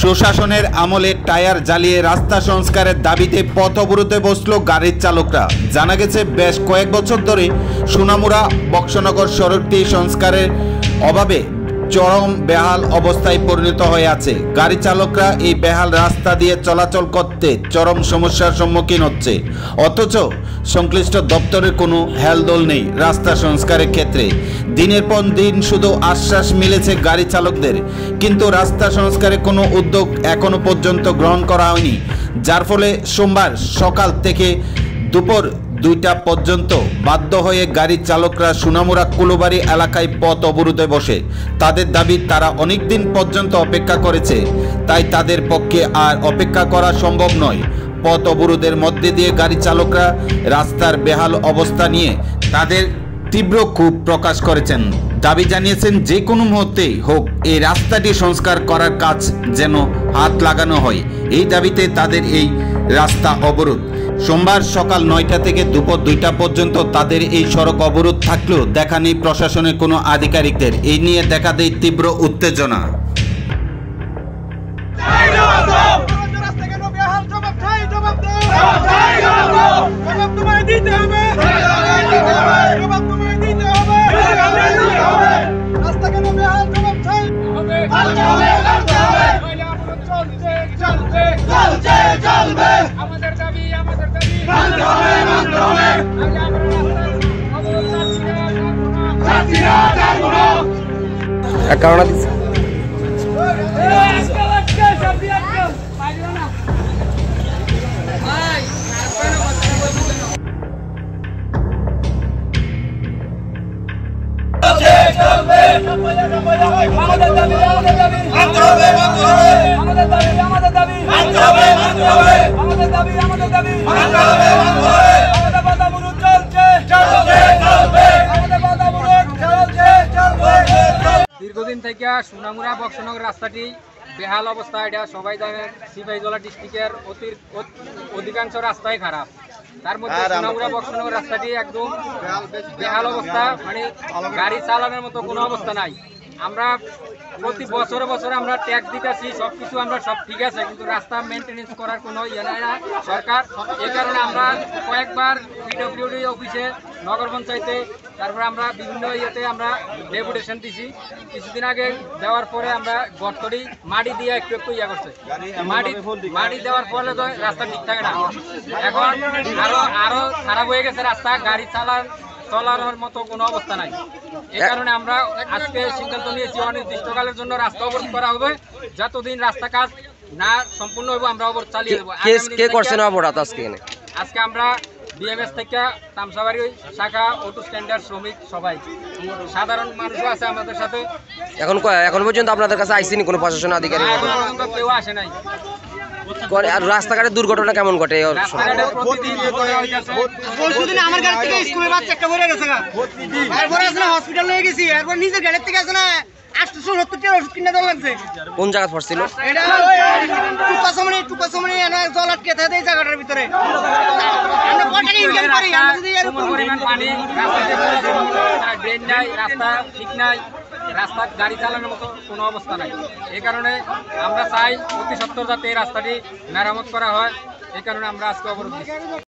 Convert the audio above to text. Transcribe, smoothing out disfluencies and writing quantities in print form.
সুশাসনের আমলে টায়ার জ্বালিয়ে রাস্তা সংস্কারের দাবিতে পথ অবরোধে বসল গাড়ির চালকরা। জানা গেছে বেশ কয়েক বছর ধরে সোনামুড়া বক্সনগর সড়কটি সংস্কারের অভাবে চরম বেহাল অবস্থায় পরিণত হয়ে আছে। গাড়ি চালকরা এই বেহাল রাস্তা দিয়ে চলাচল করতে চরম সমস্যার সম্মুখীন হচ্ছে, অথচ সংশ্লিষ্ট দপ্তরের কোনো হেলদোল নেই রাস্তা সংস্কারের ক্ষেত্রে। দিনের পর দিন শুধু আশ্বাস মিলেছে গাড়ি চালকদের, কিন্তু রাস্তা সংস্কারে কোনো উদ্যোগ এখনো পর্যন্ত গ্রহণ করা হয়নি, যার ফলে সোমবার সকাল থেকে দুপুর 2টা পর্যন্ত বাধ্য হয়ে গাড়ি চালকরা সোনামুড়া কুলোবাড়ি এলাকায় পথ অবরোধে বসে। তাদের দাবি, তারা অনেক দিন পর্যন্ত অপেক্ষা করেছে, তাই তাদের পক্ষে আর অপেক্ষা করা সম্ভব নয়। পথ অবরোধের মধ্যে দিয়ে গাড়ি চালকরা রাস্তার বেহাল অবস্থা নিয়ে তাদের তীব্র ক্ষোভ প্রকাশ করেছেন। দাবি জানিয়েছেন যে কোনো মুহূর্তেই হোক এই রাস্তাটি সংস্কার করার কাজ যেন হাত লাগানো হয়। এই দাবিতে তাদের এই রাস্তা অবরোধ। সোমবার সকাল 9টা থেকে দুপুর 2টা পর্যন্ত তাদের এই সড়ক অবরোধ থাকলেও দেখা নেই প্রশাসনের কোনো আধিকারিকদের। এই নিয়ে দেখা দেয় তীব্র উত্তেজনা। দীর্ঘদিন থেকে সোনামুড়া বক্সনগর রাস্তাটি বেহাল অবস্থা। এটা সবাই জানেন, সিপাহীজলা ডিস্ট্রিক্টের অধিকাংশ রাস্তাই খারাপ। তার মধ্যে সোনামুড়া বক্সনগর রাস্তাটি একদম বেহাল অবস্থা, মানে গাড়ি চালানোর মতো কোনো অবস্থা নাই। আমরা প্রতি বছরে বছরে আমরা ট্যাক্স দিতেছি, সবকিছু আমরা সব ঠিক আছে, কিন্তু রাস্তা মেনটেনেন্স করার কোনো ইয়ে নাই না সরকার। এই কারণে আমরা কয়েকবার পিডব্লিউডি অফিসে, নগর পঞ্চায়েতে, তারপরে আমরা বিভিন্ন ইয়েতে আমরা ডেপুটেশন দিছি। কিছুদিন আগে দেওয়ার পরে আমরা গর্তটি মাটি দিয়ে একটু একটু ইয়ে করছে, মাটি দেওয়ার ফলে তো রাস্তা ঠিক থাকে না। এখন আরো খারাপ হয়ে গেছে রাস্তা, গাড়ি চলানোর মতো কোনো অবস্থা নাই। এই কারণে আমরা আজকে সিদ্ধান্ত নিয়েছি অনির্দিষ্টকালের জন্য রাস্তা অবরোধ করা হবে। যতদিন রাস্তা কাজ না সম্পূর্ণ হবে আমরা অবরোধ চালিয়ে দেবো। আজকে আমরা বিএমএস থেকে তামসাবাড়ি শাখা, অটো স্ট্যান্ডার্ড, শ্রমিক, সবাই সাধারণ মানুষও আছে আমাদের সাথে। এখন পর্যন্ত আপনাদের কাছে আইসিনি কোনো প্রশাসন আধিকারিক? কেউ আসে নাই। আর রাস্তাঘাটের দুর্ঘটনা কেমন ঘটে? আমার গাড়ি থেকে স্কুলের বাচ্চা একটা পড়ে গেছে, এরপরে আসলে হসপিটাল নিয়ে গেছি, এরপর নিজের গাড়ির থেকে আসে না 870 টাকা ওষুধ কিনে দেওয়া লাগছে। কোন জায়গা পড়ছিল এটা? টুপাসমনি জল আটকে থাকে এই জায়গাটার ভিতরে। আমরা কয়টা ইনকাম করি? আমরা যদি এরকম পরিমাণ পানি, ড্রেন নাই, রাস্তা ঠিক নাই, রাস্তা গাড়ি চালানোর মতো কোনো অবস্থা নাই। এই কারণে আমরা চাই অতি সত্বর যাতে এই রাস্তাটি মেরামত করা হয়। এই কারণে আমরা আজকে অবরোধ দিচ্ছি।